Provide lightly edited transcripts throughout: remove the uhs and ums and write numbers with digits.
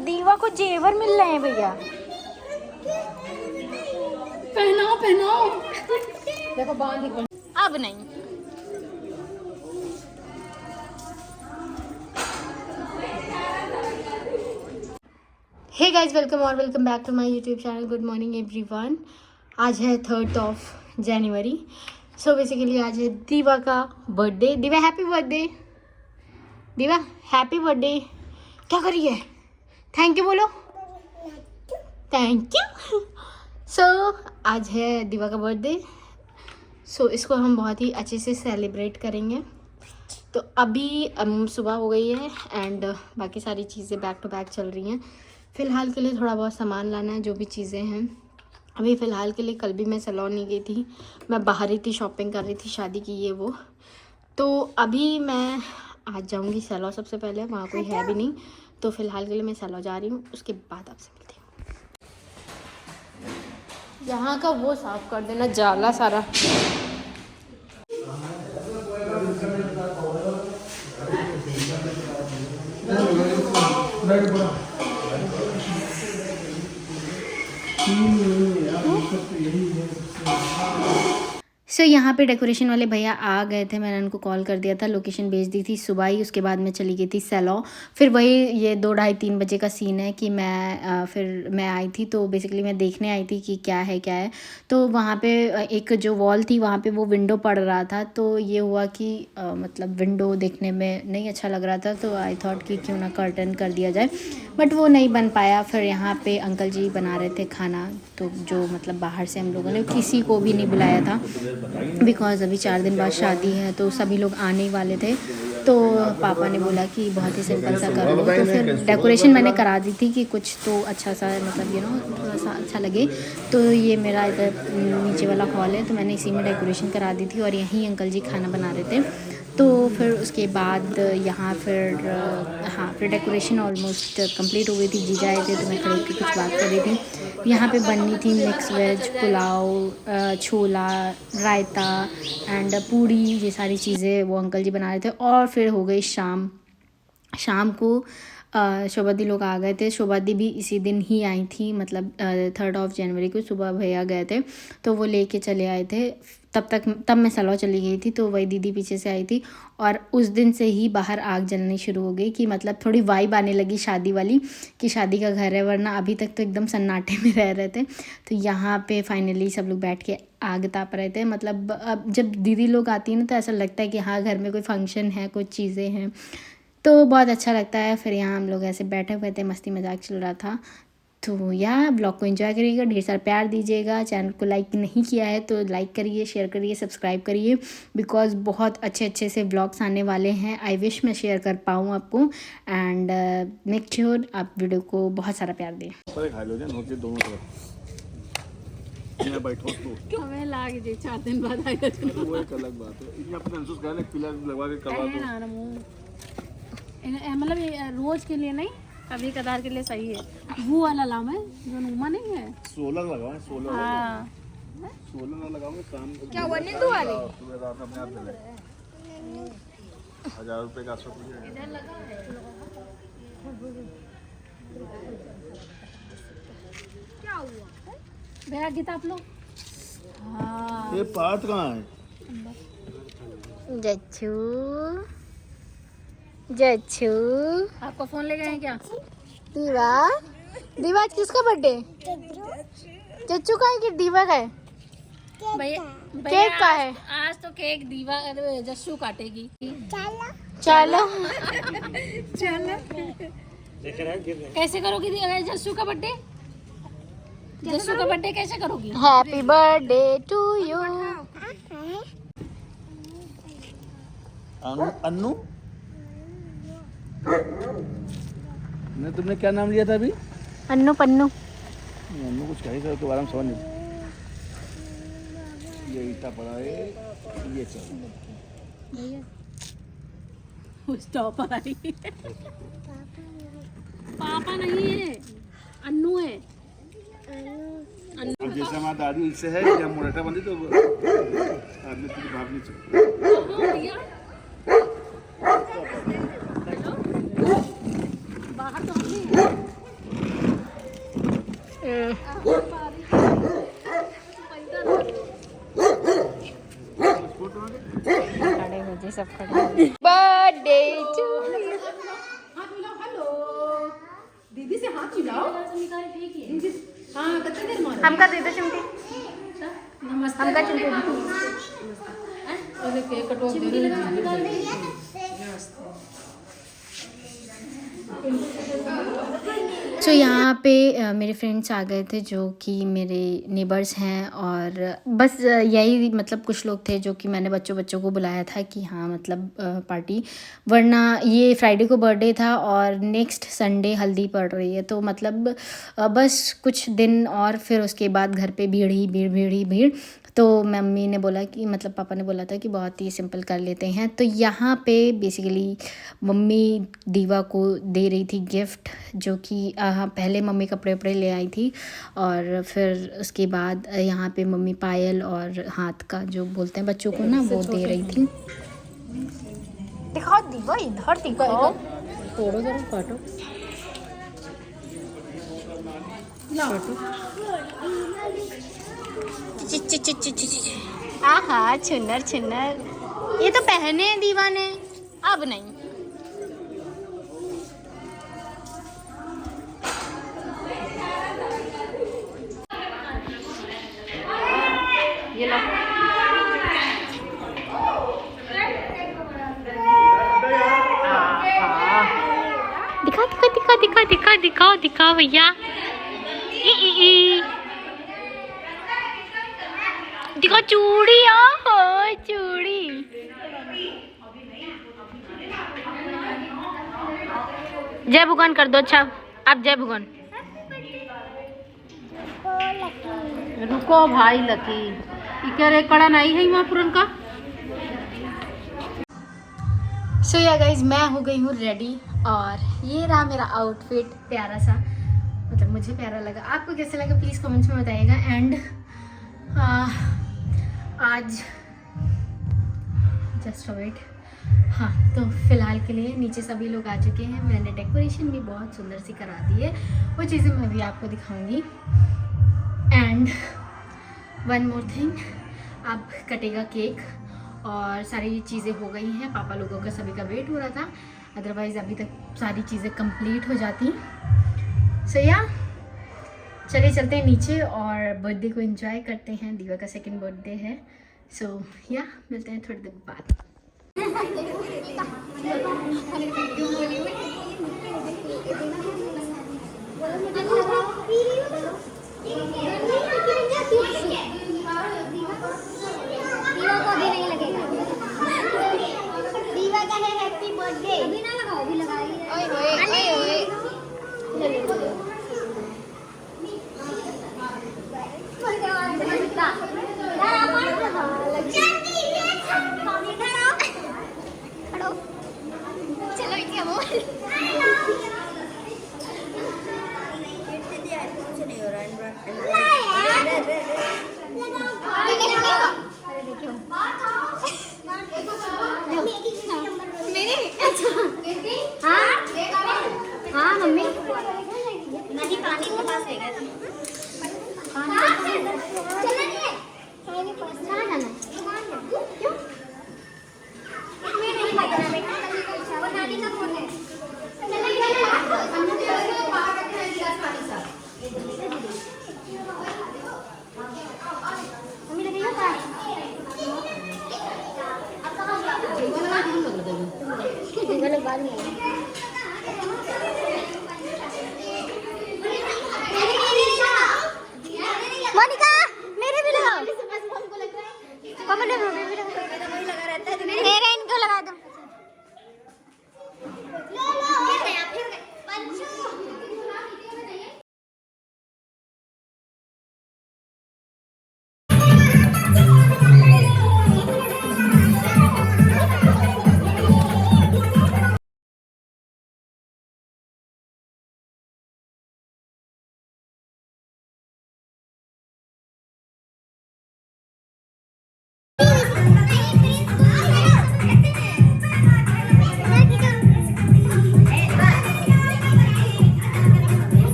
दीवा को जेवर मिल रहे हैं भैया। पहनाओ पहनाओ। देखो बांध। अब नहीं। हे गाइज, वेलकम और welcome back to my YouTube channel. Good morning everyone. आज है 3 जनवरी। सो बेसिकली आज है दीवा का birthday. Diva happy birthday. Diva happy birthday. क्या करिए? थैंक यू बोलो। Thank you. सो आज है दीवा का बर्थडे। सो इसको हम बहुत ही अच्छे से सेलिब्रेट करेंगे। तो अभी सुबह हो गई है एंड बाकी सारी चीज़ें बैक टू बैक चल रही हैं। फ़िलहाल के लिए थोड़ा बहुत सामान लाना है, जो भी चीज़ें हैं अभी फ़िलहाल के लिए। कल भी मैं सैलून नहीं गई थी, मैं बाहर ही थी, शॉपिंग कर रही थी, शादी की ये वो। तो अभी मैं आज जाऊंगी सैलून सबसे पहले, वहाँ कोई है भी नहीं। तो फ़िलहाल के लिए मैं सैलून जा रही हूँ, उसके बाद आपसे मिलती हूँ। यहाँ का वो साफ़ कर देना, जाला सारा। सो यहाँ पे डेकोरेशन वाले भैया आ गए थे, मैंने उनको कॉल कर दिया था, लोकेशन भेज दी थी सुबह ही। उसके बाद मैं चली गई थी सैलून। फिर वही ये 2 ढाई 3 बजे का सीन है कि फिर मैं आई थी। तो बेसिकली मैं देखने आई थी कि क्या है। तो वहाँ पे एक जो वॉल थी वहाँ पे वो विंडो पड़ रहा था। तो ये हुआ कि मतलब विंडो देखने में नहीं अच्छा लग रहा था। तो आई थॉट कि क्यों ना कर्टन कर दिया जाए, बट वो नहीं बन पाया। फिर यहाँ पे अंकल जी बना रहे थे खाना, तो जो मतलब बाहर से हम लोगों ने किसी को भी नहीं बुलाया था, बिकॉज़ अभी 4 दिन बाद शादी है तो सभी लोग आने ही वाले थे। तो पापा ने बोला कि बहुत ही सिंपल सा कर लो। तो फिर डेकोरेशन मैंने करा दी थी कि कुछ तो अच्छा सा मतलब थोड़ा सा अच्छा लगे। तो ये मेरा इधर नीचे वाला हॉल है, तो मैंने इसी में डेकोरेशन करा दी थी और यहीं अंकल जी खाना बना रहे थे। तो फिर उसके बाद यहाँ फिर डेकोरेशन ऑलमोस्ट कंप्लीट हो गई थी। जीजा आए थे तो मैं खड़े होकर कुछ बात कर रही थी। यहाँ पे बननी थी mix veg, pulao, chhola, raita and पूड़ी, ये सारी चीज़ें वो अंकल जी बना रहे थे। और फिर हो गई शाम को शोभा दी लोग आ गए थे। शोभा दी भी इसी दिन ही आई थी, मतलब 3 जनवरी को सुबह भैया गए थे तो वो लेके चले आए थे। तब मैं सैलून चली गई थी, तो वही दीदी पीछे से आई थी। और उस दिन से ही बाहर आग जलनी शुरू हो गई कि मतलब थोड़ी वाइब आने लगी शादी वाली, कि शादी का घर है, वरना अभी तक तो एकदम सन्नाटे में रह रहे थे। तो यहाँ पे फाइनली सब लोग बैठ के आग ताप रहे थे। मतलब अब जब दीदी लोग आती हैं ना तो ऐसा लगता है कि हाँ घर में कोई फंक्शन है, कुछ चीज़ें हैं, तो बहुत अच्छा लगता है। फिर यहाँ हम लोग ऐसे बैठे हुए थे, मस्ती मजाक चल रहा था। तो यहाँ ब्लॉग को एंजॉय करिएगा, ढेर सारा प्यार दीजिएगा। चैनल को लाइक नहीं किया है तो लाइक करिए, शेयर करिए, सब्सक्राइब करिए, बिकॉज़ बहुत अच्छे से ब्लॉग्स आने वाले हैं। आई विश मैं शेयर कर पाऊँ आपको। एंड मेक श्योर आप वीडियो को बहुत सारा प्यार दें। हमें लाग जे 4 दिन बाद आएगा तो वो एक अलग बात है। इनमें अपने अंसुस कहने पिलर लगवा के करवा दो। मतलब ये रोज के लिए नहीं, कभी कदार के लिए सही है। वो वाला लाम है जो नुमा नहीं है, 16 लगाओ, 16 हाँ 16 ना लगाओगे काम क्या वो नींदू वाली पूरे रात अपने आप चले 1000 रुपए का आसपास है। इधर लगा है। क्या हुआ भैया गीता आप लोग? हाँ ये पार्ट कहाँ है? जच्छू आपका फोन ले गए हैं क्या? दीवा आज किसका बर्थडे? जच्चू का है कि दीवा का है? भैया केक का है? आज तो केक दीवा जस्सू काटेगी। चलो कैसे करोगी जस्सू का बर्थडे? जस्सू का बर्थडे कैसे करोगी? Happy birthday to you. Annu ने तुमने क्या नाम लिया था अभी? अन्नू पन्नू। अन्नू कुछ कही सर तो आराम समझ नहीं। ये इतना पड़ा है, ये चल स्टॉप आई। पापा नहीं है, अन्नू है। अब जैसे हमारा दादी इससे है या मोटा बंदी तो आदमी तुझे भाग नहीं सकता। ये सब खड़े बर्थडे टू दीदी से हाथ मिलाओ। हाँ कितने देर मारो हमका दे दो चिमटी नमस्ते हमका चिमटी अरे केक कटवा दे तो यहाँ पे मेरे फ्रेंड्स आ गए थे जो कि मेरे नेबर्स हैं और बस यही मतलब कुछ लोग थे जो कि मैंने बच्चों को बुलाया था कि हाँ मतलब पार्टी, वरना ये फ्राइडे को बर्थडे था और नेक्स्ट संडे हल्दी पड़ रही है, तो मतलब बस कुछ दिन और फिर उसके बाद घर पे भीड़। तो मम्मी ने बोला कि मतलब पापा ने बोला था कि बहुत ही सिंपल कर लेते हैं। तो यहाँ पे बेसिकली मम्मी दीवा को दे रही थी गिफ्ट, जो कि पहले मम्मी कपड़े ले आई थी और फिर उसके बाद यहाँ पे मम्मी पायल और हाथ का जो बोलते हैं बच्चों को ना, वो दे रही थी। दिखाओ दीवा, इधर दिखाओ, तोड़ो जरा, काटो आहा छुन्नर, ये तो पहने हैं दीवा ने, अब नहीं। ये लो दिखाओ भैया, दिखाओ चूड़ी, चूड़ी। जय भगवान कर दो। अच्छा आप जय भगवान। रुको भाई लकी, इकर एक कड़ा नहीं है महापुरन का। सो या गाइज, मैं हो गई हूँ रेडी और ये रहा मेरा आउटफिट, प्यारा सा, मतलब मुझे प्यारा लगा। आपको कैसा लगा प्लीज़ कमेंट्स में बताइएगा। एंड आज जस्ट वेट, हाँ तो फ़िलहाल के लिए नीचे सभी लोग आ चुके हैं। मैंने डेकोरेशन भी बहुत सुंदर सी करा दी है, वो चीज़ें मैं भी आपको दिखाऊंगी। एंड वन मोर थिंग, अब कटेगा केक और सारी चीज़ें हो गई हैं। पापा लोगों का सभी का वेट हो रहा था, अदरवाइज़ अभी तक सारी चीज़ें कंप्लीट हो जाती। सो या चलिए चलते हैं नीचे और बर्थडे को एंजॉय करते हैं। दीवा का सेकंड बर्थडे है। सो या मिलते हैं थोड़ी देर बाद। दीवा को अभी नहीं लगेगा। दीवा का है हैप्पी बर्थडे। अभी ना लगाओ, अभी लगाइए। ओए चलो क्या बोल हाँ मम्मी नहीं, पानी के पास ले गए थे। चलना नहीं है, कहाँ जाना है? क्यों? मैं नहीं भागना बेटा, वो नानी का फोन है। मम्मी लगेगा पास। अब कहाँ गया? बाद में मोनिका मेरे भी लगाओ। पापा ने भी लगा रहता है, मेरे इनको लगा दो।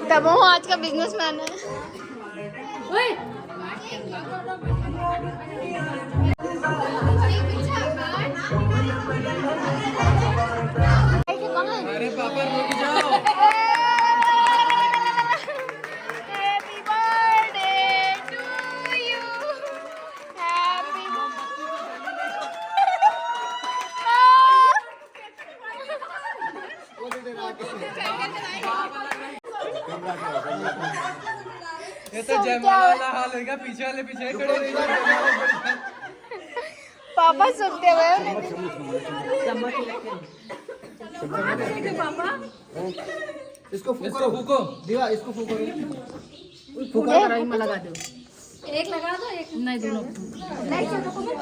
तबो आज का बिजनेसमैन है। ओए अरे पापा रुक जाओ। Happy birthday to you, happy ये तो जयमाला वाला हाल होगा, पीछे वाले पीछे खड़े रहिए। पापा सुनते हुए इसको फूको दिवा, इसको फूको। लगा दो, एक लगा दो, एक नहीं, दोनों।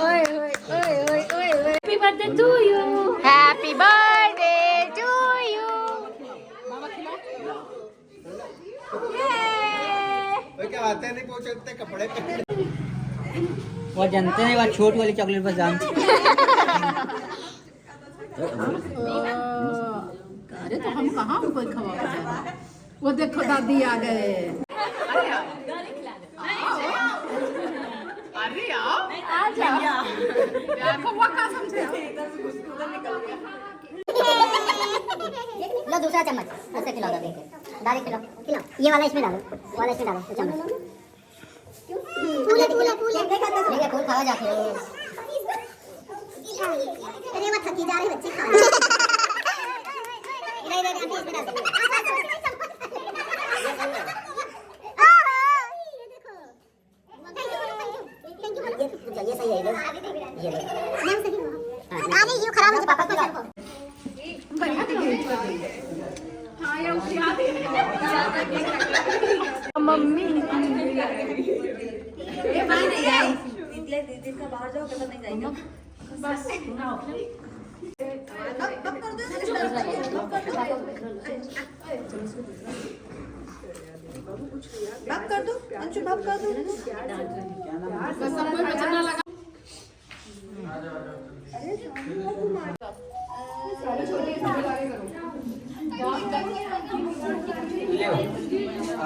ओए ओए ओए ओए ओए ओए, happy birthday to you. Happy birthday to you. क्या आते नहीं पहुंचते कपड़े पे। वो जानते नहीं, वो छोट वाली चॉकलेट बस जानते। अरे तो हम कहाँ कोई खवा, वो देखो दादी आ गए। अरे आओ, आ जाओ। वो क्या समझे? लो दूसरा चम्मच, उससे खिला दो, देख के डायरेक्ट खिलाओ खिलाओ। ये वाला इसमें डालो, वाला इसमें डालो चम्मच। फूल खावा जाके अरे वो थकी जा रही बच्चे खा इधर आंटी इसमें डाल दो। ये सही है, ये अरे ये खराब है पापा को। मम्मी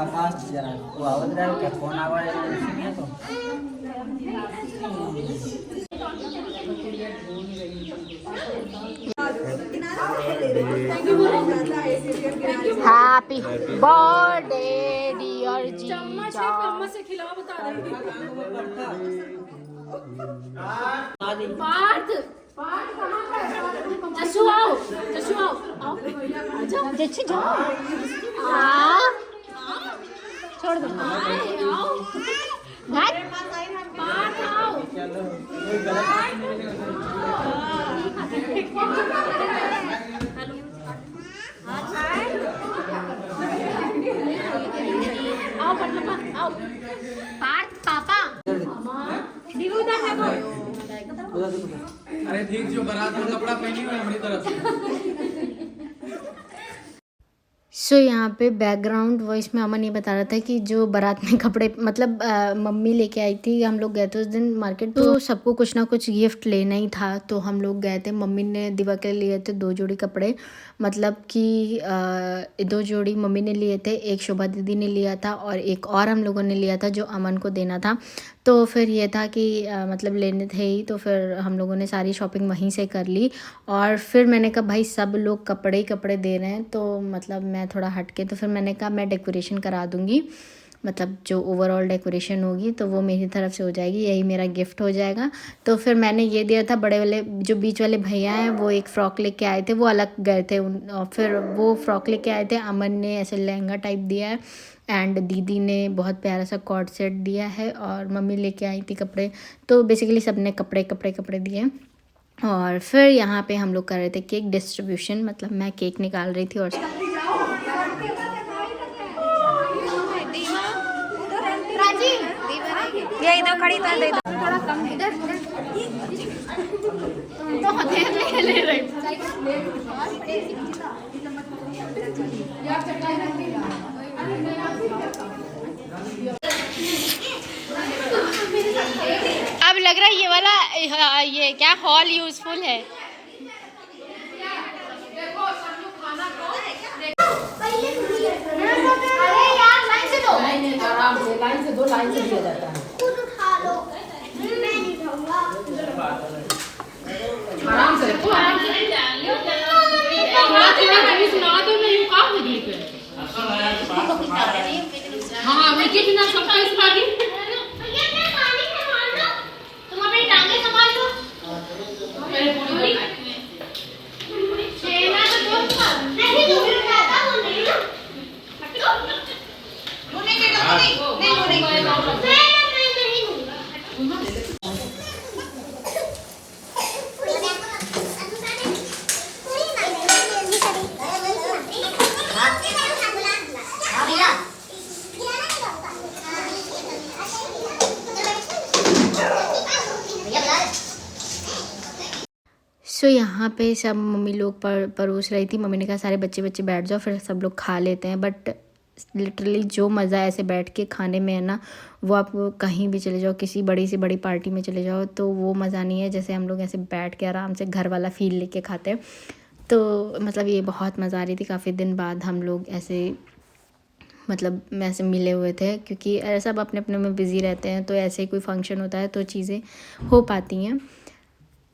फास्ट जरा वो आवाज रहा है क्या, फोन आवाज नहीं है तो। हैप्पी बर्थडे डियर जी। चम्मच से खिलाओ, बता रही। पार्थ कहाँ है? जसू आओ, जसू आओ, आओ। जच्ची जाओ, हाँ छोड़ दो। आओ, पार्थ आओ। आओ पटना, आओ। पार्थ पापा अरे ठीक, जो बारात में कपड़ा पहनी हुई हमारी तरफ से। सो यहाँ पे बैकग्राउंड वॉइस में अमन ये बता रहा था कि जो बारात में कपड़े मतलब मम्मी लेके आई थी। हम लोग गए थे उस दिन मार्केट, तो सबको कुछ ना कुछ गिफ्ट लेना ही था, तो हम लोग गए थे। मम्मी ने दिवा के लिए थे 2 जोड़ी कपड़े, मतलब कि 2 जोड़ी मम्मी ने लिए थे, एक शोभा दीदी ने लिया था और एक और हम लोगों ने लिया था जो अमन को देना था। तो फिर ये था कि मतलब लेने थे ही, तो फिर हम लोगों ने सारी शॉपिंग वहीं से कर ली। और फिर मैंने कहा भाई सब लोग कपड़े ही कपड़े दे रहे हैं, तो मतलब मैं थोड़ा हट के, तो फिर मैंने कहा मैं डेकोरेशन करा दूँगी, मतलब जो ओवरऑल डेकोरेशन होगी तो वो मेरी तरफ से हो जाएगी, यही मेरा गिफ्ट हो जाएगा। तो फिर मैंने ये दिया था। बड़े वाले जो बीच वाले भैया हैं वो एक फ़्रॉक लेके आए थे, वो अलग गए थे और फिर वो फ़्रॉक लेके आए थे। अमन ने ऐसे लहंगा टाइप दिया है एंड दीदी ने बहुत प्यारा सा कॉर्ड सेट दिया है और मम्मी लेके आई थी कपड़े। तो बेसिकली सब ने कपड़े कपड़े कपड़े दिए। और फिर यहाँ पे हम लोग कर रहे थे केक डिस्ट्रीब्यूशन, मतलब मैं केक निकाल रही थी। और ये इधर खड़ी तो दे दो। ले रही। अब लग रहा है ये वाला ये क्या हॉल यूजफुल है। लाइन से दिया जाता है। खुद उठा लो, मैं नहीं उठाऊंगा। आराम से रखो, आराम से सुना दो मैं यूं काम नहीं पे। हाँ मैं कितना सबका इस बाकी भैया मैं पानी संभाल लो, तुम अपनी टांगे संभाल लो। छेना तो तुम नहीं मुझे उठाता हूँ नहीं ना। वो नहीं नहीं नहीं सो यहाँ पे सब मम्मी लोग परोस रही थी। मम्मी ने कहा सारे बच्चे बच्चे बैठ जाओ, फिर सब लोग खा लेते हैं। बट लिटरली जो मज़ा ऐसे बैठ के खाने में है ना, वो आप कहीं भी चले जाओ, किसी बड़ी से बड़ी पार्टी में चले जाओ, तो वो मज़ा नहीं है जैसे हम लोग ऐसे बैठ के आराम से घर वाला फ़ील लेके खाते हैं। तो मतलब ये बहुत मज़ा आ रही थी। काफ़ी दिन बाद हम लोग ऐसे मतलब ऐसे मिले हुए थे, क्योंकि सब अपने अपने में बिज़ी रहते हैं, तो ऐसे ही कोई फंक्शन होता है तो चीज़ें हो पाती हैं।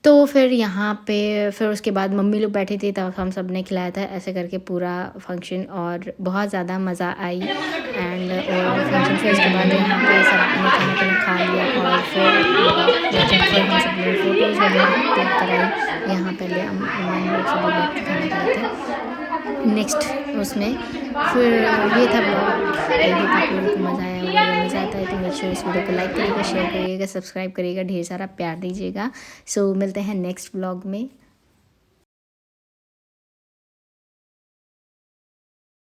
तो फिर यहाँ पे फिर उसके बाद मम्मी लोग बैठी थी, तब हम सब ने खिलाया था ऐसे करके पूरा फंक्शन, और बहुत ज़्यादा मज़ा आई। एंड और फंक्शन फिर उसके बाद यहाँ पे सब ने खाना पीना खा लिया, और फिर हम सब लोग फ़ोटोज़ वगैरह क्लिक कराई। यहाँ पहले हम लोग सब लोग बैठ के खाना खाए थे। नेक्स्ट उसमें फिर ये था ब्लॉग। आई होप आप लोगों को मज़ा आया होगा। अगर मज़ा आता है तो मेक श्योर इस वीडियो को लाइक करिएगा, शेयर करिएगा, सब्सक्राइब करिएगा, ढेर सारा प्यार दीजिएगा। सो मिलते हैं नेक्स्ट ब्लॉग में।